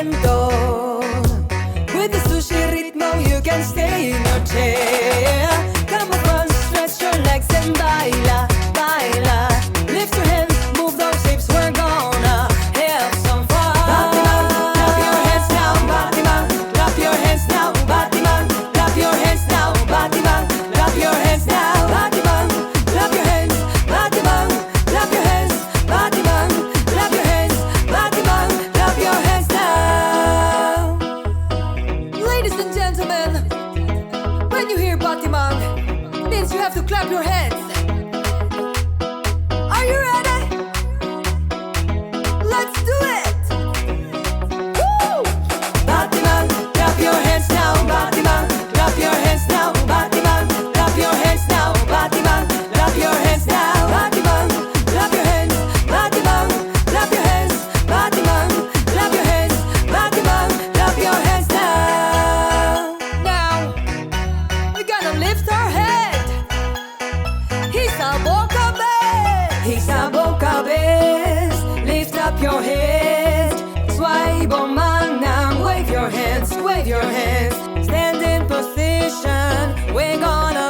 Papiamento. With the sushi ritmo, you can stay in your chair. Come on, front, stretch your legs and baila, baila. Lift your hands, move those hips, we're gonna have some fun. Batiman, clap your hands now, Batiman, clap your hands now, Batiman, clap your hands now, Batiman, clap your hands now, Batiman, clap your hands, Batiman, clap your hands, Batiman, clap your hands, Batiman, clap your hands now. Ladies and gentlemen, when you hear Batiman, means you have to clap your hands. Are you ready? Let's do it! Woo! Batiman, clap your hands now, Batiman, clap your hands now, Batiman, clap your hands now, Batiman, clap your hands now, Batiman, clap your hands, Batiman, clap your hands, Batiman, clap your hands, Batiman, clap your hands now. Now, we're gonna lift our head. He's a boca bass. He's a boca bass. Lift up your head. Swipe on man now. Wave your hands, wave your hands. Stand in position. We're gonna